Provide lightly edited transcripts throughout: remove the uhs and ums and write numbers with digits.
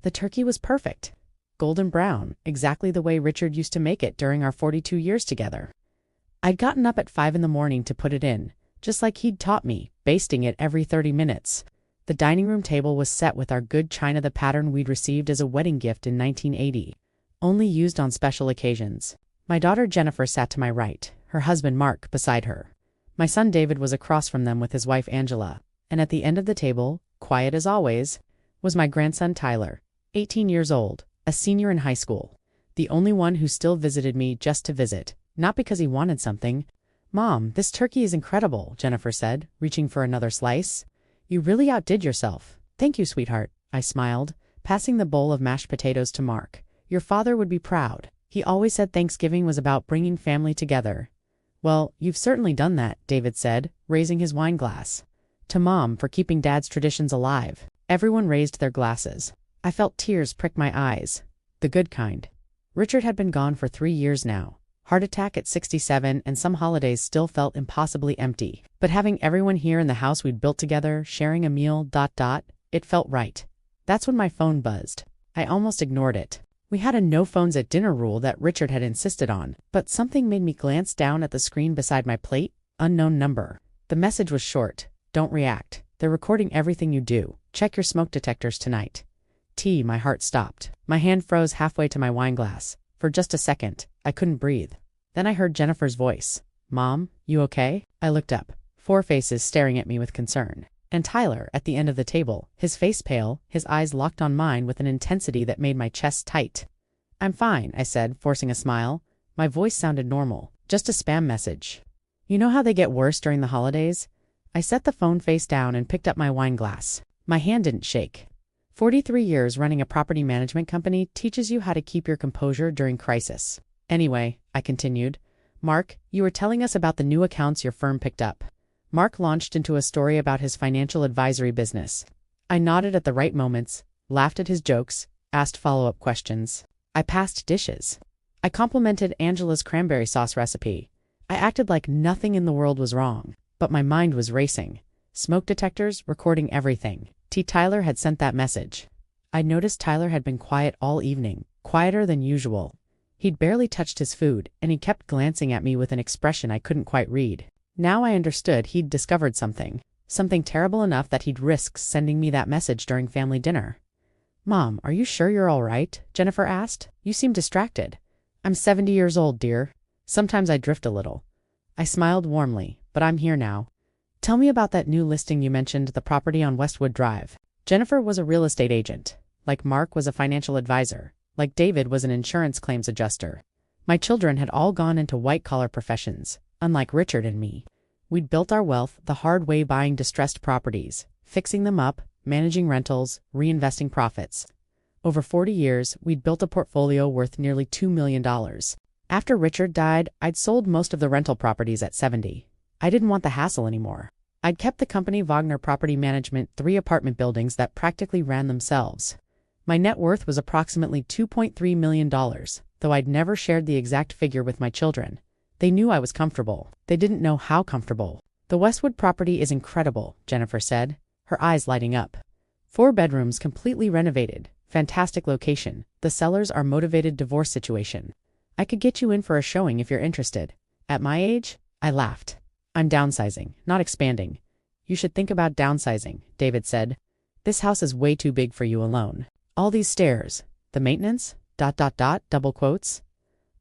The turkey was perfect. Golden brown, exactly the way Richard used to make it during our 42 years together. I'd gotten up at 5 in the morning to put it in, just like he'd taught me, basting it every 30 minutes. The dining room table was set with our good china, the pattern we'd received as a wedding gift in 1980, only used on special occasions. My daughter Jennifer sat to my right, her husband Mark beside her. My son David was across from them with his wife Angela, and at the end of the table, quiet as always, was my grandson Tyler, 18 years old, a senior in high school, the only one who still visited me just to visit, not because he wanted something. "Mom, this turkey is incredible," Jennifer said, reaching for another slice. "You really outdid yourself." "Thank you, sweetheart," I smiled, passing the bowl of mashed potatoes to Mark. "Your father would be proud. He always said Thanksgiving was about bringing family together." "Well, you've certainly done that," David said, raising his wine glass. "To Mom for keeping Dad's traditions alive." Everyone raised their glasses. I felt tears prick my eyes. The good kind. Richard had been gone for 3 years now. Heart attack at 67, and some holidays still felt impossibly empty. But having everyone here in the house we'd built together, sharing a meal, it felt right. That's when my phone buzzed. I almost ignored it. We had a no phones at dinner rule that Richard had insisted on, but something made me glance down at the screen beside my plate. Unknown number. The message was short. "Don't react. They're recording everything you do. Check your smoke detectors tonight." My heart stopped. My hand froze halfway to my wine glass. For just a second, I couldn't breathe. Then I heard Jennifer's voice. "Mom, you okay?" I looked up, 4 faces staring at me with concern. And Tyler, at the end of the table, his face pale, his eyes locked on mine with an intensity that made my chest tight. "I'm fine," I said, forcing a smile. My voice sounded normal. "Just a spam message. You know how they get worse during the holidays?" I set the phone face down and picked up my wine glass. My hand didn't shake. 43 years running a property management company teaches you how to keep your composure during crisis. "Anyway," I continued, "Mark, you were telling us about the new accounts your firm picked up." Mark launched into a story about his financial advisory business. I nodded at the right moments, laughed at his jokes, asked follow-up questions. I passed dishes. I complimented Angela's cranberry sauce recipe. I acted like nothing in the world was wrong, but my mind was racing. Smoke detectors recording everything. Tyler had sent that message. I noticed Tyler had been quiet all evening, quieter than usual. He'd barely touched his food, and he kept glancing at me with an expression I couldn't quite read. Now I understood he'd discovered something terrible enough that he'd risk sending me that message during family dinner. "Mom, are you sure you're all right?" Jennifer asked. "You seem distracted." "I'm 70 years old, dear. Sometimes I drift a little." I smiled warmly, "But I'm here now. Tell me about that new listing you mentioned, the property on Westwood Drive." Jennifer was a real estate agent. Like Mark was a financial advisor. Like David was an insurance claims adjuster. My children had all gone into white-collar professions, unlike Richard and me. We'd built our wealth the hard way, buying distressed properties, fixing them up, managing rentals, reinvesting profits. Over 40 years, we'd built a portfolio worth nearly $2 million. After Richard died, I'd sold most of the rental properties at 70. I didn't want the hassle anymore. I'd kept the company Wagner Property Management, 3 apartment buildings that practically ran themselves. My net worth was approximately $2.3 million, though I'd never shared the exact figure with my children. They knew I was comfortable. They didn't know how comfortable. "The Westwood property is incredible," Jennifer said, her eyes lighting up. 4 bedrooms completely renovated. Fantastic location. The sellers are motivated divorce situation. I could get you in for a showing if you're interested. At my age? I laughed. "I'm downsizing, not expanding." "You should think about downsizing," David said. "This house is way too big for you alone. All these stairs. The maintenance? ... double quotes."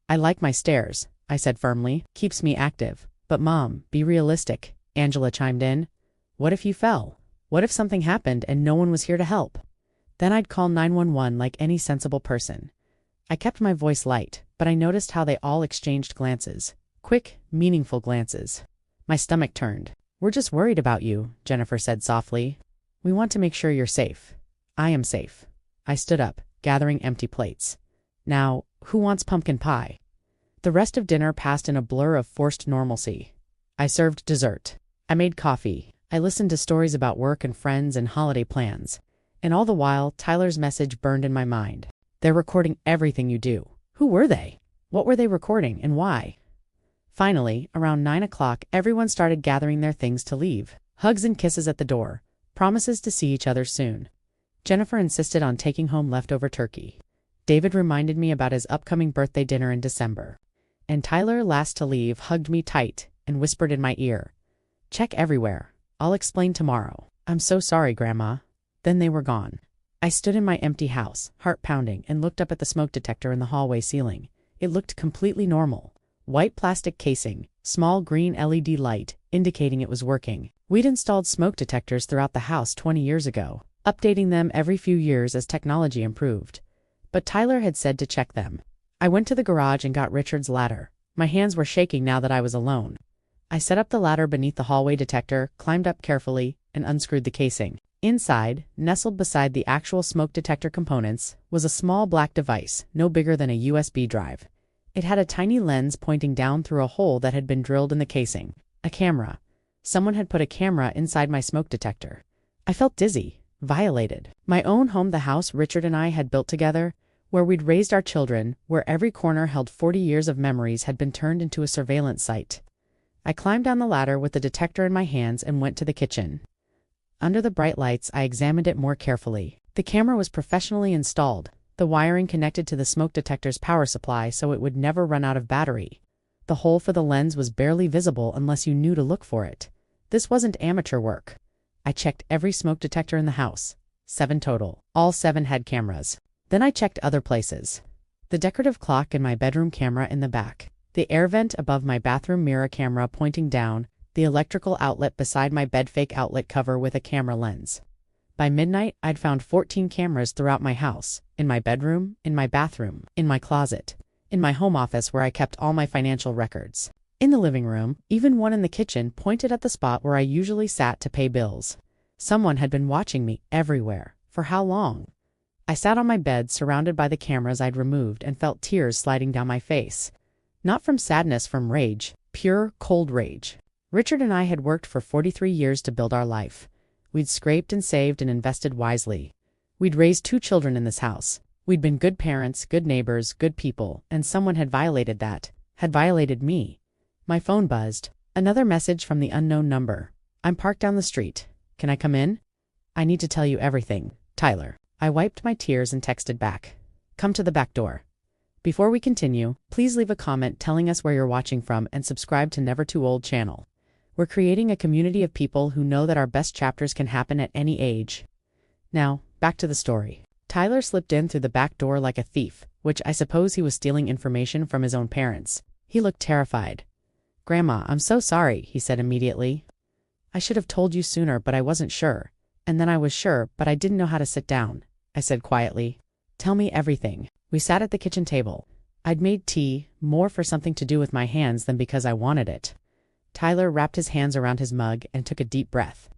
"I like my stairs," I said firmly. "Keeps me active." "But Mom, be realistic," Angela chimed in. "What if you fell? What if something happened and no one was here to help?" "Then I'd call 911 like any sensible person." I kept my voice light, but I noticed how they all exchanged glances. Quick, meaningful glances. My stomach turned. "We're just worried about you," Jennifer said softly. "We want to make sure you're safe." "I am safe." I stood up, gathering empty plates. "Now, who wants pumpkin pie?" The rest of dinner passed in a blur of forced normalcy. I served dessert. I made coffee. I listened to stories about work and friends and holiday plans. And all the while, Tyler's message burned in my mind. "They're recording everything you do." Who were they? What were they recording, and why? Finally, around 9 o'clock, everyone started gathering their things to leave. Hugs and kisses at the door. Promises to see each other soon. Jennifer insisted on taking home leftover turkey. David reminded me about his upcoming birthday dinner in December. And Tyler, last to leave, hugged me tight and whispered in my ear, "Check everywhere. I'll explain tomorrow." "I'm so sorry, Grandma." Then they were gone. I stood in my empty house, heart pounding, and looked up at the smoke detector in the hallway ceiling. It looked completely normal. White plastic casing, small green LED light, indicating it was working. We'd installed smoke detectors throughout the house 20 years ago, updating them every few years as technology improved. But Tyler had said to check them. I went to the garage and got Richard's ladder. My hands were shaking now that I was alone. I set up the ladder beneath the hallway detector, climbed up carefully, and unscrewed the casing. Inside, nestled beside the actual smoke detector components, was a small black device, no bigger than a USB drive. It had a tiny lens pointing down through a hole that had been drilled in the casing. A camera. Someone had put a camera inside my smoke detector. I felt dizzy, violated. My own home, the house Richard and I had built together, where we'd raised our children, where every corner held 40 years of memories, had been turned into a surveillance site. I climbed down the ladder with the detector in my hands and went to the kitchen. Under the bright lights, I examined it more carefully. The camera was professionally installed, the wiring connected to the smoke detector's power supply so it would never run out of battery. The hole for the lens was barely visible unless you knew to look for it. This wasn't amateur work. I checked every smoke detector in the house. 7 total. All 7 had cameras. Then I checked other places. The decorative clock in my bedroom camera in the back. The air vent above my bathroom mirror camera pointing down. The electrical outlet beside my bed fake outlet cover with a camera lens. By midnight, I'd found 14 cameras throughout my house. In my bedroom, in my bathroom, in my closet, in my home office where I kept all my financial records. In the living room, even one in the kitchen pointed at the spot where I usually sat to pay bills. Someone had been watching me everywhere. For how long? I sat on my bed surrounded by the cameras I'd removed and felt tears sliding down my face. Not from sadness, from rage. Pure, cold rage. Richard and I had worked for 43 years to build our life. We'd scraped and saved and invested wisely. We'd raised 2 children in this house. We'd been good parents, good neighbors, good people, and someone had violated that. Had violated me. My phone buzzed. Another message from the unknown number. "I'm parked down the street. Can I come in? I need to tell you everything. Tyler." I wiped my tears and texted back. "Come to the back door." Before we continue, please leave a comment telling us where you're watching from and subscribe to Never Too Old channel. We're creating a community of people who know that our best chapters can happen at any age. Now, back to the story. Tyler slipped in through the back door like a thief, which I suppose he was stealing information from his own parents. He looked terrified. "Grandma, I'm so sorry," he said immediately. "I should have told you sooner, but I wasn't sure. And then I was sure, but I didn't know how to sit down," I said quietly. "Tell me everything." We sat at the kitchen table. I'd made tea, more for something to do with my hands than because I wanted it. Tyler wrapped his hands around his mug and took a deep breath.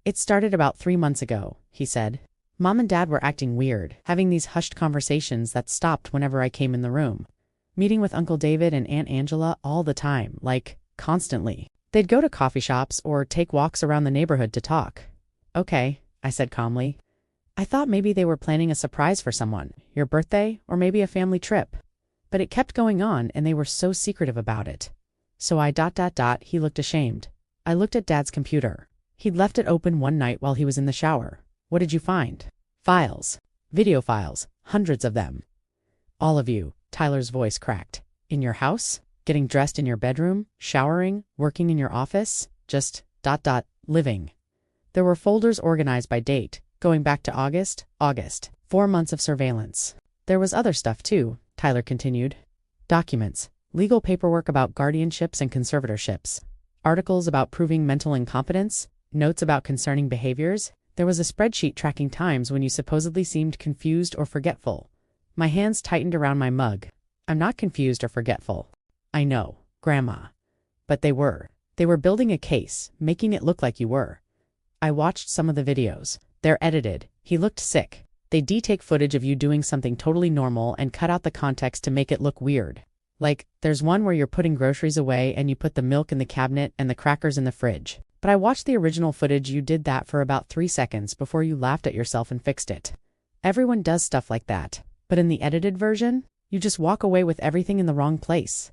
"It started about 3 months ago," he said. "Mom and Dad were acting weird, having these hushed conversations that stopped whenever I came in the room. Meeting with Uncle David and Aunt Angela all the time, like, constantly. They'd go to coffee shops or take walks around the neighborhood to talk." "Okay," I said calmly. "I thought maybe they were planning a surprise for someone, your birthday, or maybe a family trip. But it kept going on and they were so secretive about it. So he looked ashamed. I looked at Dad's computer. He'd left it open one night while he was in the shower. What did you find?" "Files. Video files. Hundreds of them." "All of you," Tyler's voice cracked. "In your house? Getting dressed in your bedroom? Showering? Working in your office? Just ... living." There were folders organized by date, going back to August. 4 months of surveillance. "There was other stuff too," Tyler continued. "Documents. Legal paperwork about guardianships and conservatorships. Articles about proving mental incompetence. Notes about concerning behaviors. There was a spreadsheet tracking times when you supposedly seemed confused or forgetful." My hands tightened around my mug. "I'm not confused or forgetful." "I know, Grandma. But they were. They were building a case, making it look like you were." I watched some of the videos. They're edited. He looked sick. They take footage of you doing something totally normal and cut out the context to make it look weird. Like, there's one where you're putting groceries away and you put the milk in the cabinet and the crackers in the fridge. But I watched the original footage. You did that for about 3 seconds before you laughed at yourself and fixed it. Everyone does stuff like that. But in the edited version, you just walk away with everything in the wrong place.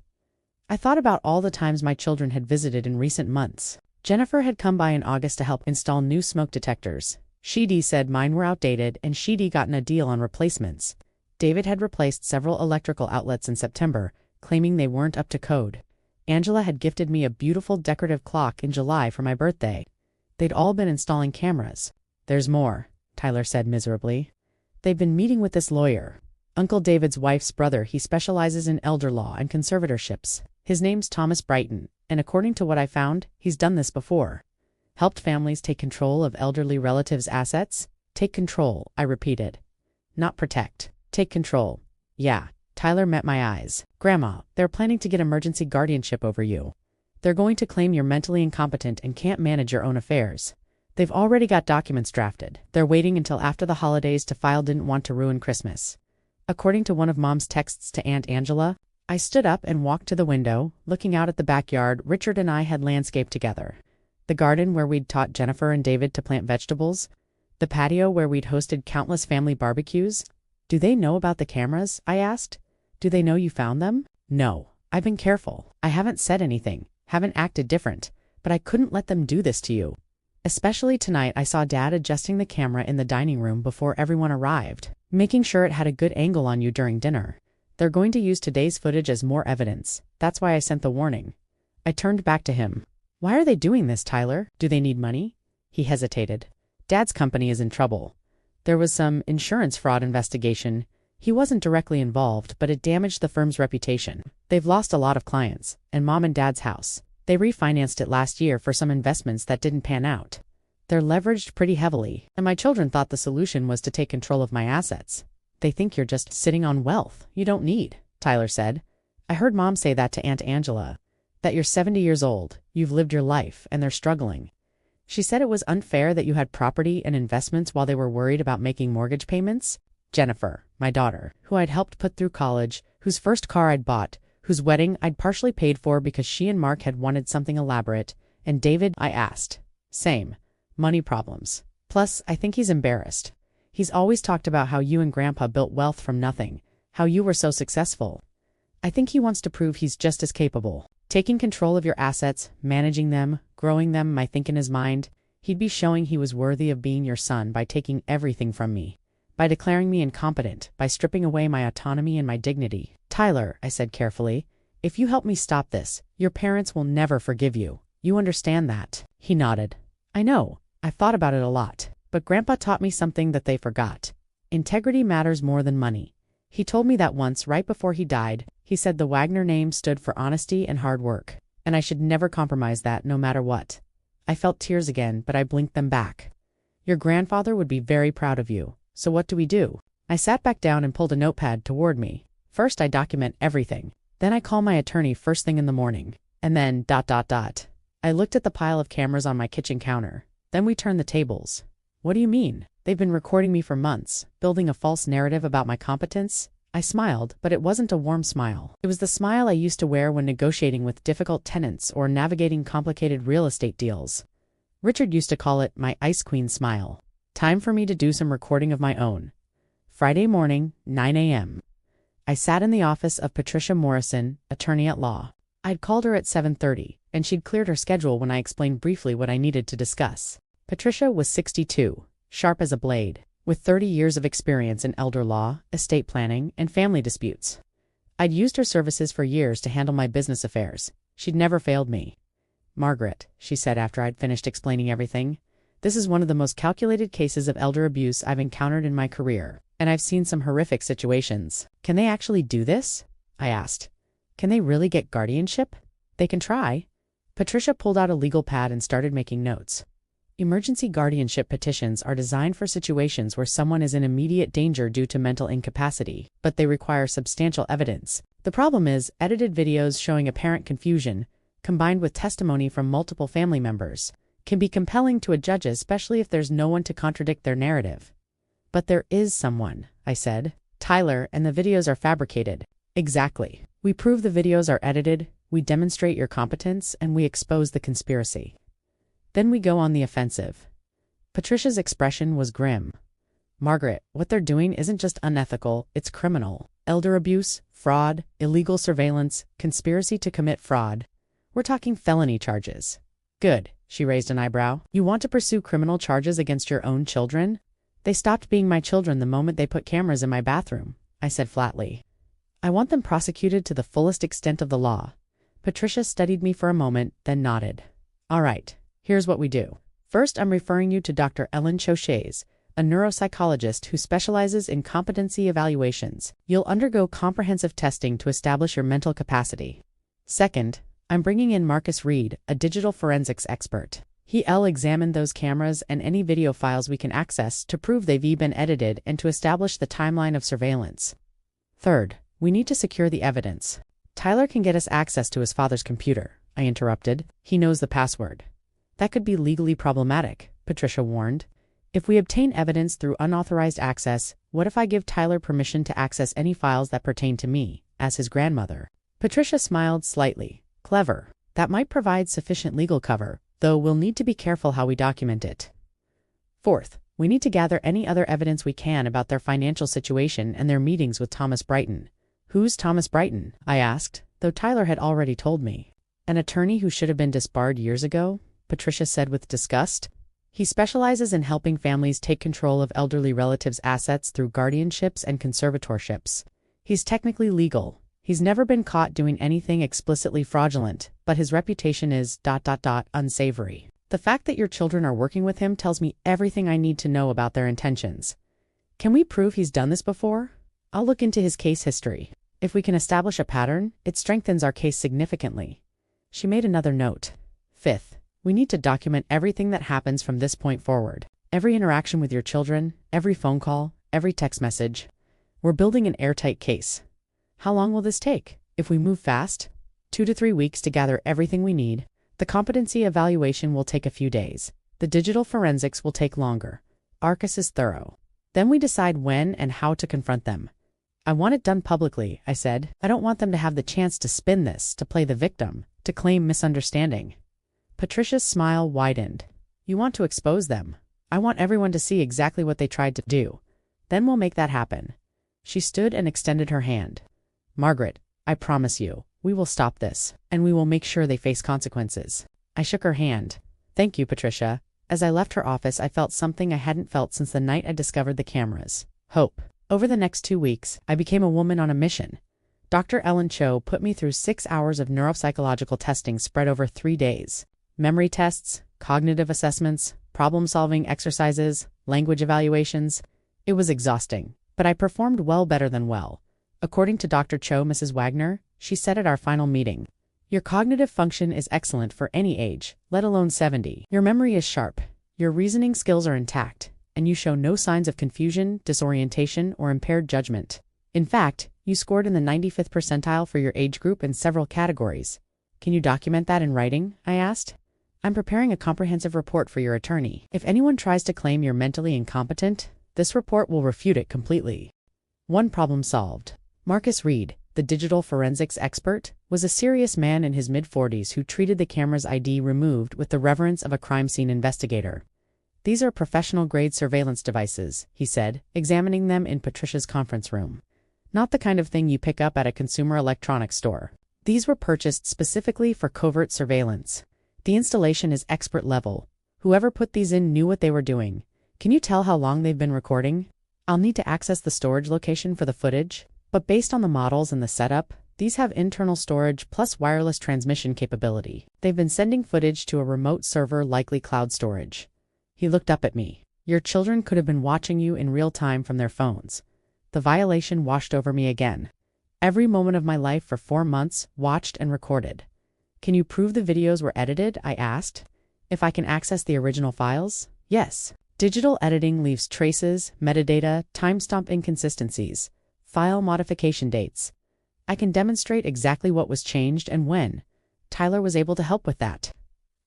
I thought about all the times my children had visited in recent months. Jennifer had come by in August to help install new smoke detectors. Sheedy said mine were outdated and Sheedy gotten a deal on replacements. David had replaced several electrical outlets in September, claiming they weren't up to code. Angela had gifted me a beautiful decorative clock in July for my birthday. They'd all been installing cameras. There's more, Tyler said miserably. They've been meeting with this lawyer. Uncle David's wife's brother. He specializes in elder law and conservatorships. His name's Thomas Brighton, and according to what I found, he's done this before. Helped families take control of elderly relatives' assets? Take control, I repeated. Not protect. Take control. Yeah, Tyler met my eyes. Grandma, they're planning to get emergency guardianship over you. They're going to claim you're mentally incompetent and can't manage your own affairs. They've already got documents drafted. They're waiting until after the holidays to file. Didn't want to ruin Christmas. According to one of Mom's texts to Aunt Angela, I stood up and walked to the window, looking out at the backyard Richard and I had landscaped together. The garden where we'd taught Jennifer and David to plant vegetables. The patio where we'd hosted countless family barbecues. Do they know about the cameras? I asked. Do they know you found them? No. I've been careful. I haven't said anything, haven't acted different, but I couldn't let them do this to you. Especially tonight. I saw Dad adjusting the camera in the dining room before everyone arrived, making sure it had a good angle on you during dinner. They're going to use today's footage as more evidence. That's why I sent the warning. I turned back to him. Why are they doing this, Tyler? Do they need money? He hesitated. Dad's company is in trouble. There was some insurance fraud investigation. He wasn't directly involved, but it damaged the firm's reputation. They've lost a lot of clients, and Mom and Dad's house. They refinanced it last year for some investments that didn't pan out. They're leveraged pretty heavily, and my children thought the solution was to take control of my assets. They think you're just sitting on wealth you don't need, Tyler said. I heard Mom say that to Aunt Angela. That you're 70 years old, you've lived your life, and they're struggling. She said it was unfair that you had property and investments while they were worried about making mortgage payments. Jennifer, my daughter, who I'd helped put through college, whose first car I'd bought, whose wedding I'd partially paid for because she and Mark had wanted something elaborate, and David, I asked. Same. Money problems. Plus, I think he's embarrassed. He's always talked about how you and Grandpa built wealth from nothing, how you were so successful. I think he wants to prove he's just as capable. Taking control of your assets, managing them, growing them. I think in his mind, he'd be showing he was worthy of being your son by taking everything from me, by declaring me incompetent, by stripping away my autonomy and my dignity. Tyler, I said carefully, if you help me stop this, your parents will never forgive you. You understand that? He nodded. I know. I've thought about it a lot. But Grandpa taught me something that they forgot. Integrity matters more than money. He told me that once, right before he died. He said the Wagner name stood for honesty and hard work, and I should never compromise that no matter what. I felt tears again, but I blinked them back. Your grandfather would be very proud of you. So what do we do? I sat back down and pulled a notepad toward me. First I document everything. Then I call my attorney first thing in the morning. And then ... I looked at the pile of cameras on my kitchen counter. Then we turned the tables. What do you mean? They've been recording me for months, building a false narrative about my competence? I smiled, but it wasn't a warm smile. It was the smile I used to wear when negotiating with difficult tenants or navigating complicated real estate deals. Richard used to call it my Ice Queen smile. Time for me to do some recording of my own. Friday morning, 9 a.m. I sat in the office of Patricia Morrison, attorney at law. I'd called her at 7:30, and she'd cleared her schedule when I explained briefly what I needed to discuss. Patricia was 62, sharp as a blade, with 30 years of experience in elder law, estate planning, and family disputes. I'd used her services for years to handle my business affairs. She'd never failed me. Margaret, she said after I'd finished explaining everything, this is one of the most calculated cases of elder abuse I've encountered in my career, and I've seen some horrific situations. Can they actually do this? I asked. Can they really get guardianship? They can try. Patricia pulled out a legal pad and started making notes. Emergency guardianship petitions are designed for situations where someone is in immediate danger due to mental incapacity, but they require substantial evidence. The problem is, edited videos showing apparent confusion, combined with testimony from multiple family members, can be compelling to a judge, especially if there's no one to contradict their narrative. But there is someone, I said. Tyler, and the videos are fabricated. Exactly. We prove the videos are edited, we demonstrate your competence, and we expose the conspiracy. Then we go on the offensive. Patricia's expression was grim. Margaret, what they're doing isn't just unethical, it's criminal. Elder abuse, fraud, illegal surveillance, conspiracy to commit fraud. We're talking felony charges. Good. She raised an eyebrow. You want to pursue criminal charges against your own children? They stopped being my children the moment they put cameras in my bathroom, I said flatly. I want them prosecuted to the fullest extent of the law. Patricia studied me for a moment, then nodded. All right, here's what we do. First, I'm referring you to Dr. Ellen Chauchez, a neuropsychologist who specializes in competency evaluations. You'll undergo comprehensive testing to establish your mental capacity. Second, I'm bringing in Marcus Reed, a digital forensics expert. He'll examine those cameras and any video files we can access to prove they've been edited and to establish the timeline of surveillance. Third, we need to secure the evidence. Tyler can get us access to his father's computer, I interrupted. He knows the password. That could be legally problematic, Patricia warned. If we obtain evidence through unauthorized access, what if I give Tyler permission to access any files that pertain to me, as his grandmother? Patricia smiled slightly. Clever. That might provide sufficient legal cover, though we'll need to be careful how we document it. Fourth, we need to gather any other evidence we can about their financial situation and their meetings with Thomas Brighton. Who's Thomas Brighton? I asked, though Tyler had already told me. An attorney who should have been disbarred years ago, Patricia said with disgust. He specializes in helping families take control of elderly relatives' assets through guardianships and conservatorships. He's technically legal. He's never been caught doing anything explicitly fraudulent, but his reputation is ... unsavory. The fact that your children are working with him tells me everything I need to know about their intentions. Can we prove he's done this before? I'll look into his case history. If we can establish a pattern, it strengthens our case significantly. She made another note. Fifth, we need to document everything that happens from this point forward. Every interaction with your children, every phone call, every text message. We're building an airtight case. How long will this take? If we move fast, 2 to 3 weeks to gather everything we need. The competency evaluation will take a few days. The digital forensics will take longer. Arcus is thorough. Then we decide when and how to confront them. I want it done publicly, I said. I don't want them to have the chance to spin this, to play the victim, to claim misunderstanding. Patricia's smile widened. You want to expose them. I want everyone to see exactly what they tried to do. Then we'll make that happen. She stood and extended her hand. Margaret, I promise you, we will stop this, and we will make sure they face consequences. I shook her hand. Thank you, Patricia. As I left her office, I felt something I hadn't felt since the night I discovered the cameras. Hope. Over the next 2 weeks, I became a woman on a mission. Dr. Ellen Cho put me through 6 hours of neuropsychological testing spread over 3 days. Memory tests, cognitive assessments, problem-solving exercises, language evaluations. It was exhausting, but I performed better than well. According to Dr. Cho, Mrs. Wagner, she said at our final meeting, your cognitive function is excellent for any age, let alone 70. Your memory is sharp, your reasoning skills are intact, and you show no signs of confusion, disorientation, or impaired judgment. In fact, you scored in the 95th percentile for your age group in several categories. Can you document that in writing? I asked. I'm preparing a comprehensive report for your attorney. If anyone tries to claim you're mentally incompetent, this report will refute it completely. One problem solved. Marcus Reed, the digital forensics expert, was a serious man in his mid-40s who treated the camera's ID removed with the reverence of a crime scene investigator. These are professional-grade surveillance devices, he said, examining them in Patricia's conference room. Not the kind of thing you pick up at a consumer electronics store. These were purchased specifically for covert surveillance. The installation is expert level. Whoever put these in knew what they were doing. Can you tell how long they've been recording? I'll need to access the storage location for the footage. But based on the models and the setup, these have internal storage plus wireless transmission capability. They've been sending footage to a remote server, likely cloud storage. He looked up at me. Your children could have been watching you in real time from their phones. The violation washed over me again. Every moment of my life for 4 months, watched and recorded. Can you prove the videos were edited? I asked. If I can access the original files? Yes. Digital editing leaves traces, metadata, timestamp inconsistencies. File modification dates. I can demonstrate exactly what was changed and when. Tyler was able to help with that.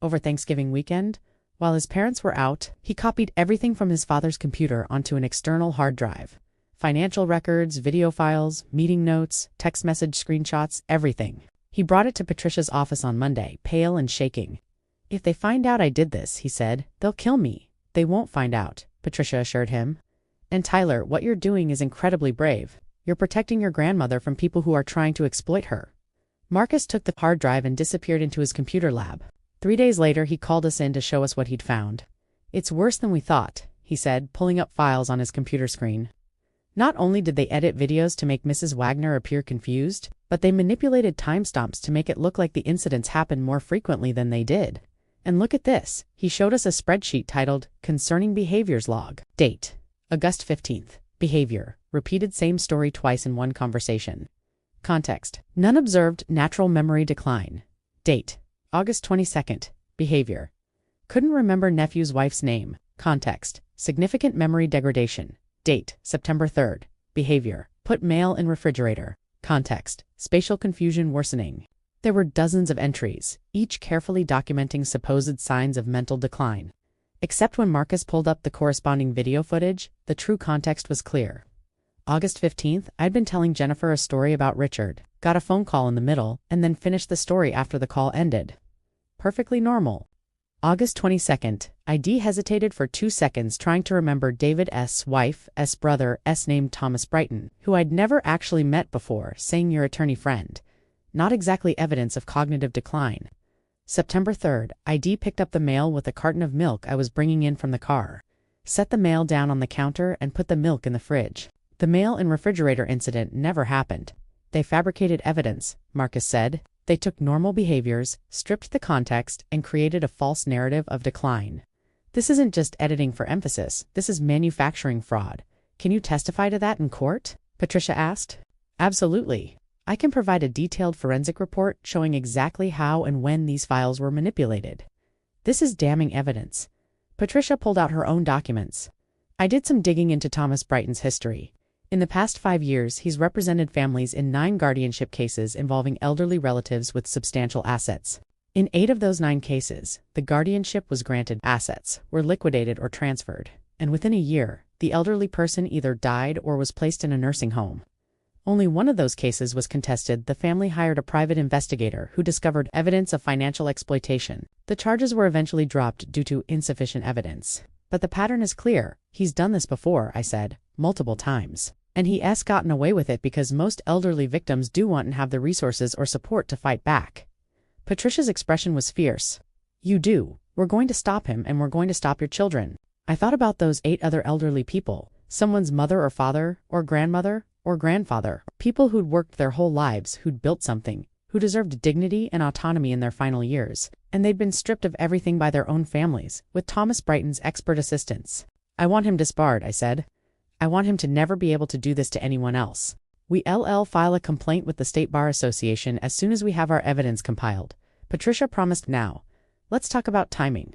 Over Thanksgiving weekend, while his parents were out, he copied everything from his father's computer onto an external hard drive. Financial records, video files, meeting notes, text message screenshots, everything. He brought it to Patricia's office on Monday, pale and shaking. If they find out I did this, he said, they'll kill me. They won't find out, Patricia assured him. And Tyler, what you're doing is incredibly brave. You're protecting your grandmother from people who are trying to exploit her. Marcus took the hard drive and disappeared into his computer lab. 3 days later, he called us in to show us what he'd found. "It's worse than we thought," he said, pulling up files on his computer screen. Not only did they edit videos to make Mrs. Wagner appear confused, but they manipulated timestamps to make it look like the incidents happened more frequently than they did. And look at this. He showed us a spreadsheet titled Concerning Behaviors Log. Date: August 15th. Behavior: repeated same story twice in one conversation. Context: none observed natural memory decline. Date: August 22nd. Behavior: couldn't remember nephew's wife's name. Context: significant memory degradation. Date: September 3rd. Behavior: put mail in refrigerator. Context: spatial confusion worsening. There were dozens of entries, each carefully documenting supposed signs of mental decline. Except when Marcus pulled up the corresponding video footage, the true context was clear. August 15th, I'd been telling Jennifer a story about Richard, got a phone call in the middle, and then finished the story after the call ended. Perfectly normal. August 22nd, ID hesitated for 2 seconds trying to remember David S.'s wife's brother named Thomas Brighton, who I'd never actually met before, saying your attorney friend. Not exactly evidence of cognitive decline. September 3rd, ID picked up the mail with a carton of milk I was bringing in from the car. Set the mail down on the counter and put the milk in the fridge. The mail in refrigerator incident never happened. They fabricated evidence, Marcus said. They took normal behaviors, stripped the context, and created a false narrative of decline. This isn't just editing for emphasis, this is manufacturing fraud. Can you testify to that in court? Patricia asked. Absolutely. I can provide a detailed forensic report showing exactly how and when these files were manipulated. This is damning evidence. Patricia pulled out her own documents. I did some digging into Thomas Brighton's history. In the past 5 years, he's represented families in 9 guardianship cases involving elderly relatives with substantial assets. In 8 of those 9 cases, the guardianship was granted, assets were liquidated or transferred, and within a year, the elderly person either died or was placed in a nursing home. Only one of those cases was contested. The family hired a private investigator who discovered evidence of financial exploitation. The charges were eventually dropped due to insufficient evidence. But the pattern is clear. He's done this before, I said, multiple times. And he's gotten away with it because most elderly victims do want and have the resources or support to fight back. Patricia's expression was fierce. You do. We're going to stop him, and we're going to stop your children. I thought about those 8 other elderly people, someone's mother or father, or grandmother, or grandfather, people who'd worked their whole lives, who'd built something, who deserved dignity and autonomy in their final years, and they'd been stripped of everything by their own families, with Thomas Brighton's expert assistance. I want him disbarred, I said. I want him to never be able to do this to anyone else. We'll file a complaint with the State Bar Association as soon as we have our evidence compiled. Patricia promised now. Let's talk about timing.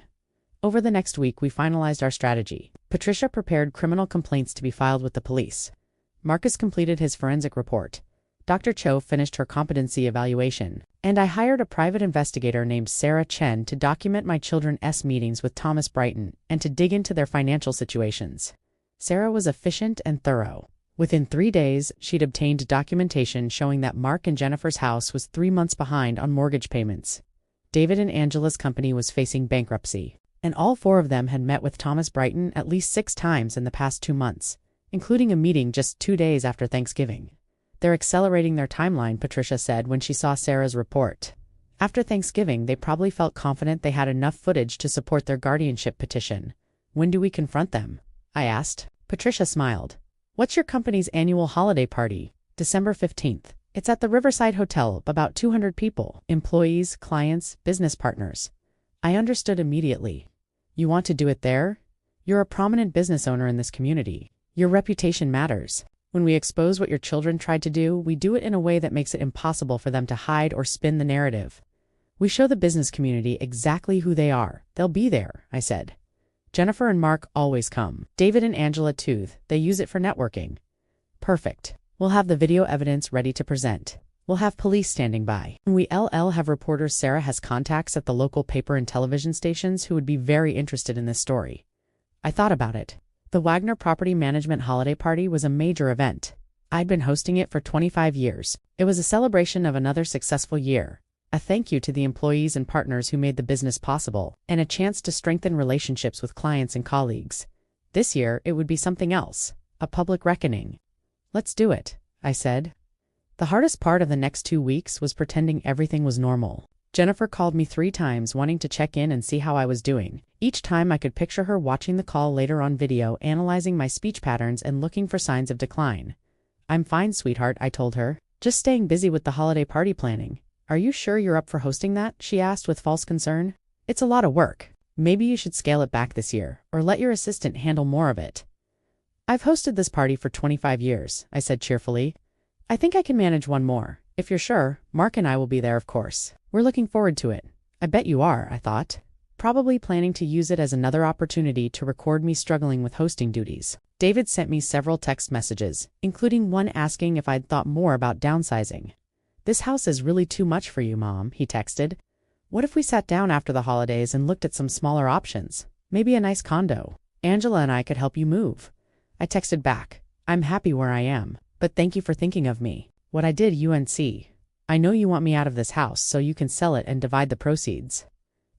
Over the next week, we finalized our strategy. Patricia prepared criminal complaints to be filed with the police. Marcus completed his forensic report. Dr. Cho finished her competency evaluation. And I hired a private investigator named Sarah Chen to document my children's meetings with Thomas Brighton and to dig into their financial situations. Sarah was efficient and thorough. Within 3 days, she'd obtained documentation showing that Mark and Jennifer's house was 3 months behind on mortgage payments. David and Angela's company was facing bankruptcy, and all 4 of them had met with Thomas Brighton at least 6 times in the past 2 months, including a meeting just 2 days after Thanksgiving. They're accelerating their timeline, Patricia said when she saw Sarah's report. After Thanksgiving, they probably felt confident they had enough footage to support their guardianship petition. When do we confront them? I asked. Patricia smiled. What's your company's annual holiday party? December 15th. It's at the Riverside Hotel, about 200 people, employees, clients, business partners. I understood immediately. You want to do it there? You're a prominent business owner in this community. Your reputation matters. When we expose what your children tried to do, we do it in a way that makes it impossible for them to hide or spin the narrative. We show the business community exactly who they are. They'll be there, I said. Jennifer and Mark always come. David and Angela too. They use it for networking. Perfect. We'll have the video evidence ready to present. We'll have police standing by. We'll have reporters. Sarah has contacts at the local paper and television stations who would be very interested in this story. I thought about it. The Wagner Property Management Holiday Party was a major event. I'd been hosting it for 25 years. It was a celebration of another successful year. A thank you to the employees and partners who made the business possible, and a chance to strengthen relationships with clients and colleagues. This year, it would be something else, a public reckoning. Let's do it, I said. The hardest part of the next 2 weeks was pretending everything was normal. Jennifer called me 3 times wanting to check in and see how I was doing. Each time I could picture her watching the call later on video, analyzing my speech patterns and looking for signs of decline. "I'm fine, sweetheart," I told her. "Just staying busy with the holiday party planning." "Are you sure you're up for hosting that?" she asked with false concern. "It's a lot of work. Maybe you should scale it back this year, or let your assistant handle more of it." "I've hosted this party for 25 years, I said cheerfully. "I think I can manage one more. If you're sure, Mark and I will be there, of course." "We're looking forward to it." "I bet you are," I thought, probably planning to use it as another opportunity to record me struggling with hosting duties. David sent me several text messages, including one asking if I'd thought more about downsizing. "This house is really too much for you, Mom," he texted. "What if we sat down after the holidays and looked at some smaller options? Maybe a nice condo. Angela and I could help you move." I texted back, "I'm happy where I am, but thank you for thinking of me. What I did UNC. I know you want me out of this house so you can sell it and divide the proceeds."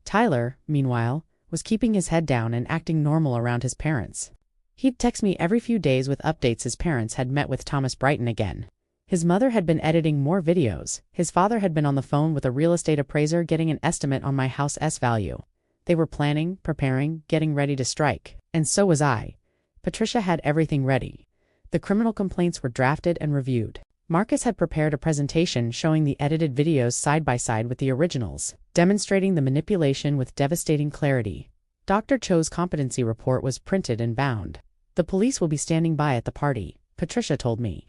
Tyler, meanwhile, was keeping his head down and acting normal around his parents. He'd text me every few days with updates his parents had met with Thomas Brighton again. His mother had been editing more videos. His father had been on the phone with a real estate appraiser getting an estimate on my house's value. They were planning, preparing, getting ready to strike. And so was I. Patricia had everything ready. The criminal complaints were drafted and reviewed. Marcus had prepared a presentation showing the edited videos side by side with the originals, demonstrating the manipulation with devastating clarity. Dr. Cho's competency report was printed and bound. "The police will be standing by at the party," Patricia told me.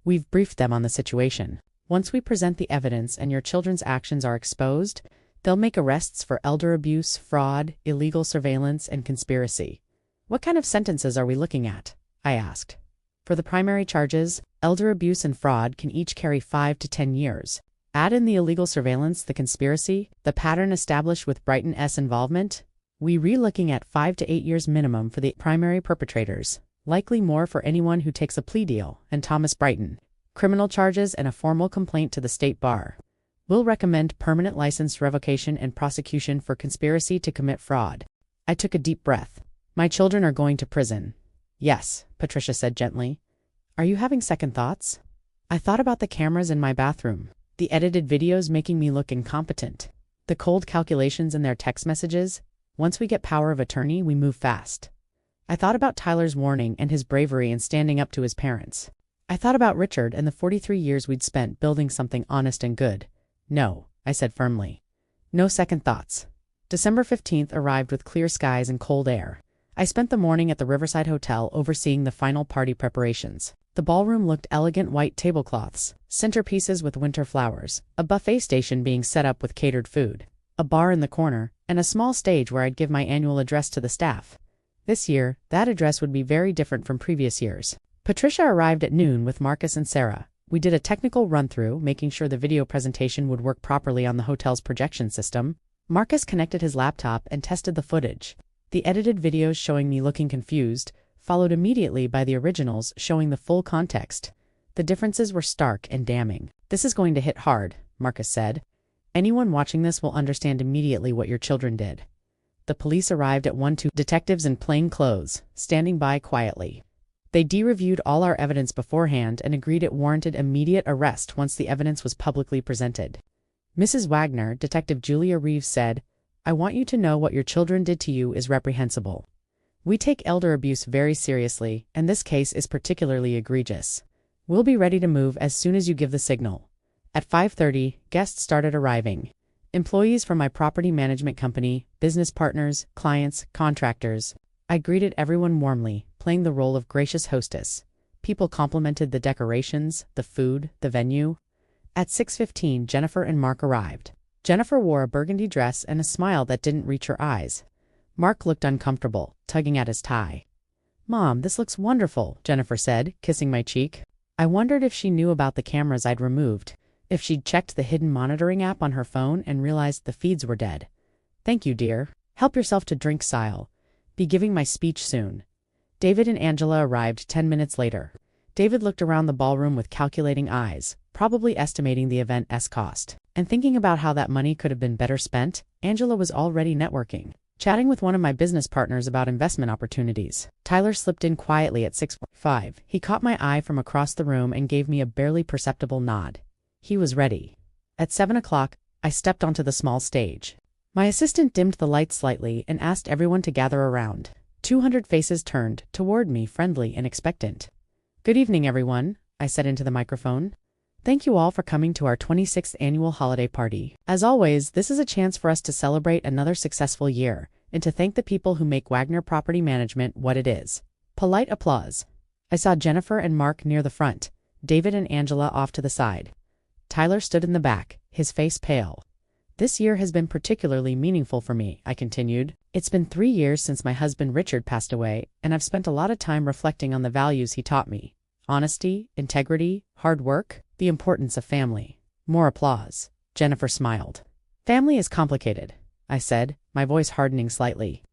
"We've briefed them on the situation. Once we present the evidence and your children's actions are exposed, they'll make arrests for elder abuse, fraud, illegal surveillance, and conspiracy." "What kind of sentences are we looking at?" I asked. "For the primary charges, elder abuse and fraud can each carry 5 to 10 years. Add in the illegal surveillance, the conspiracy, the pattern established with Brighton's involvement. We're looking at 5 to 8 years minimum for the primary perpetrators, likely more for anyone who takes a plea deal, and Thomas Brighton. Criminal charges and a formal complaint to the state bar. We'll recommend permanent license revocation and prosecution for conspiracy to commit fraud." I took a deep breath. "My children are going to prison." "Yes," Patricia said gently. "Are you having second thoughts?" I thought about the cameras in my bathroom, the edited videos making me look incompetent, the cold calculations in their text messages. Once we get power of attorney, we move fast. I thought about Tyler's warning and his bravery in standing up to his parents. I thought about Richard and the 43 years we'd spent building something honest and good. "No," I said firmly. No second thoughts. December 15th arrived with clear skies and cold air. I spent the morning at the Riverside Hotel overseeing the final party preparations. The ballroom looked elegant: white tablecloths, centerpieces with winter flowers, a buffet station being set up with catered food, a bar in the corner, and a small stage where I'd give my annual address to the staff. This year, that address would be very different from previous years. Patricia arrived at noon with Marcus and Sarah. We did a technical run-through, making sure the video presentation would work properly on the hotel's projection system. Marcus connected his laptop and tested the footage. The edited videos showing me looking confused, followed immediately by the originals showing the full context. The differences were stark and damning. "This is going to hit hard," Marcus said. "Anyone watching this will understand immediately what your children did." The police arrived at 1-2 detectives in plain clothes, standing by quietly. They de-reviewed all our evidence beforehand and agreed it warranted immediate arrest once the evidence was publicly presented. Mrs. Wagner, Detective Julia Reeves, said, "I want you to know what your children did to you is reprehensible. We take elder abuse very seriously, and this case is particularly egregious. We'll be ready to move as soon as you give the signal." At 5:30, guests started arriving. Employees from my property management company, business partners, clients, contractors. I greeted everyone warmly, playing the role of gracious hostess. People complimented the decorations, the food, the venue. At 6:15, Jennifer and Mark arrived. Jennifer wore a burgundy dress and a smile that didn't reach her eyes. Mark looked uncomfortable, tugging at his tie. "Mom, this looks wonderful," Jennifer said, kissing my cheek. I wondered if she knew about the cameras I'd removed, if she'd checked the hidden monitoring app on her phone and realized the feeds were dead. "Thank you, dear. Help yourself to drink style. Be giving my speech soon." David and Angela arrived 10 minutes later. David looked around the ballroom with calculating eyes, probably estimating the event's cost. And thinking about how that money could have been better spent, Angela was already networking, chatting with one of my business partners about investment opportunities. Tyler slipped in quietly at 6:05. He caught my eye from across the room and gave me a barely perceptible nod. He was ready. At 7 o'clock, I stepped onto the small stage. My assistant dimmed the lights slightly and asked everyone to gather around. 200 faces turned toward me, friendly and expectant. "Good evening, everyone," I said into the microphone. "Thank you all for coming to our 26th annual holiday party. As always, this is a chance for us to celebrate another successful year and to thank the people who make Wagner Property Management what it is." Polite applause. I saw Jennifer and Mark near the front, David and Angela off to the side. Tyler stood in the back, his face pale. "This year has been particularly meaningful for me," I continued. "It's been 3 years since my husband Richard passed away, and I've spent a lot of time reflecting on the values he taught me. Honesty, integrity, hard work, the importance of family." More applause. Jennifer smiled. "Family is complicated," I said, my voice hardening slightly.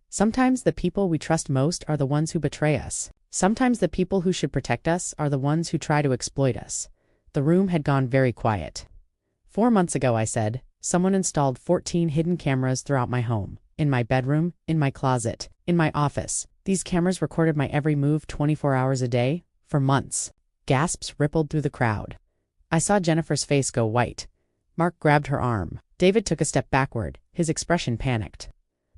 "Sometimes the people we trust most are the ones who betray us. Sometimes the people who should protect us are the ones who try to exploit us." The room had gone very quiet. 4 months ago, I said, someone installed 14 hidden cameras throughout my home. In my bedroom, in my closet, in my office. These cameras recorded my every move 24 hours a day, for months. Gasps rippled through the crowd. I saw Jennifer's face go white. Mark grabbed her arm. David took a step backward, his expression panicked.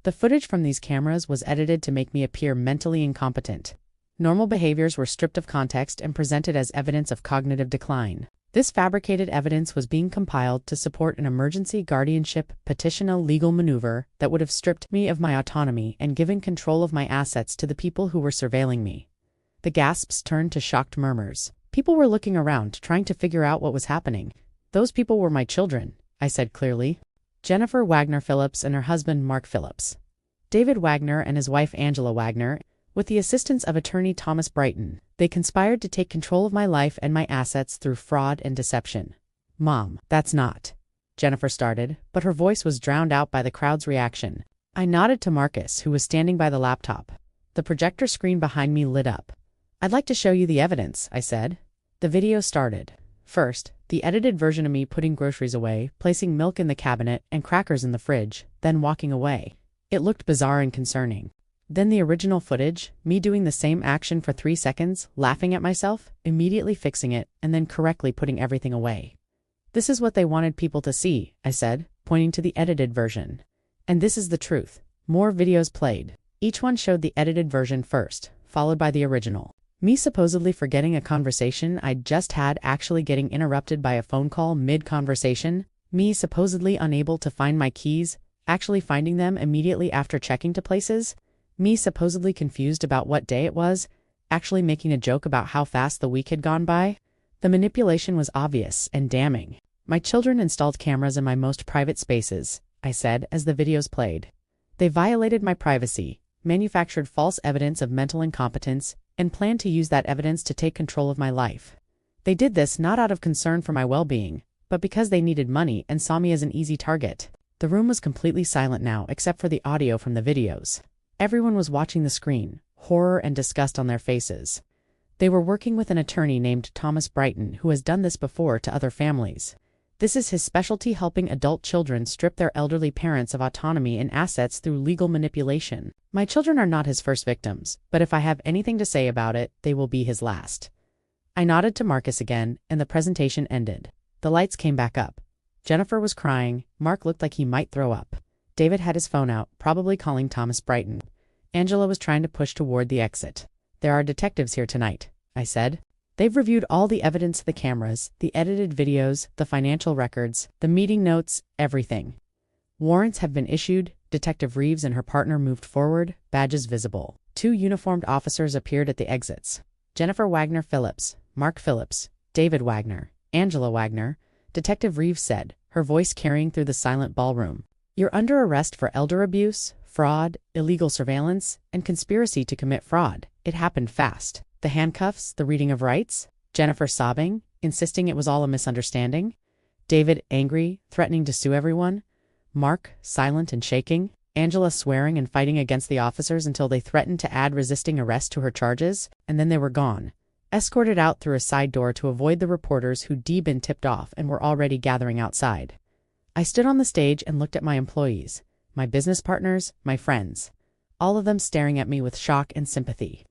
The footage from these cameras was edited to make me appear mentally incompetent. Normal behaviors were stripped of context and presented as evidence of cognitive decline. This fabricated evidence was being compiled to support an emergency guardianship petition, legal maneuver that would have stripped me of my autonomy and given control of my assets to the people who were surveilling me. The gasps turned to shocked murmurs. People were looking around, trying to figure out what was happening. "Those people were my children," I said clearly. "Jennifer Wagner Phillips and her husband Mark Phillips. David Wagner and his wife Angela Wagner, with the assistance of attorney Thomas Brighton. They conspired to take control of my life and my assets through fraud and deception." "Mom, that's not..." Jennifer started, but her voice was drowned out by the crowd's reaction. I nodded to Marcus, who was standing by the laptop. The projector screen behind me lit up. "I'd like to show you the evidence," I said. The video started. First, the edited version of me putting groceries away, placing milk in the cabinet and crackers in the fridge, then walking away. It looked bizarre and concerning. Then the original footage, me doing the same action for 3 seconds, laughing at myself, immediately fixing it, and then correctly putting everything away. "This is what they wanted people to see," I said, pointing to the edited version. "And this is the truth." More videos played. Each one showed the edited version first, followed by the original. Me supposedly forgetting a conversation I'd just had, actually getting interrupted by a phone call mid-conversation. Me supposedly unable to find my keys, actually finding them immediately after checking to places. Me supposedly confused about what day it was, actually making a joke about how fast the week had gone by. The manipulation was obvious and damning. "My children installed cameras in my most private spaces," I said as the videos played. "They violated my privacy, manufactured false evidence of mental incompetence, and planned to use that evidence to take control of my life. They did this not out of concern for my well-being, but because they needed money and saw me as an easy target." The room was completely silent now, except for the audio from the videos. Everyone was watching the screen, horror and disgust on their faces. They were working with an attorney named Thomas Brighton, who has done this before to other families. This is his specialty, helping adult children strip their elderly parents of autonomy and assets through legal manipulation. My children are not his first victims, but if I have anything to say about it, they will be his last. I nodded to Marcus again, and the presentation ended. The lights came back up. Jennifer was crying. Mark looked like he might throw up. David had his phone out, probably calling Thomas Brighton. Angela was trying to push toward the exit. "There are detectives here tonight," I said. "They've reviewed all the evidence, the cameras, the edited videos, the financial records, the meeting notes, everything. Warrants have been issued." Detective Reeves and her partner moved forward, badges visible. 2 uniformed officers appeared at the exits. "Jennifer Wagner Phillips, Mark Phillips, David Wagner, Angela Wagner," Detective Reeves said, her voice carrying through the silent ballroom. "You're under arrest for elder abuse, fraud, illegal surveillance, and conspiracy to commit fraud." It happened fast. The handcuffs, the reading of rights, Jennifer sobbing, insisting it was all a misunderstanding. David angry, threatening to sue everyone. Mark silent and shaking. Angela swearing and fighting against the officers until they threatened to add resisting arrest to her charges, and then they were gone, escorted out through a side door to avoid the reporters who'd been tipped off and were already gathering outside. I stood on the stage and looked at my employees, my business partners, my friends, all of them staring at me with shock and sympathy.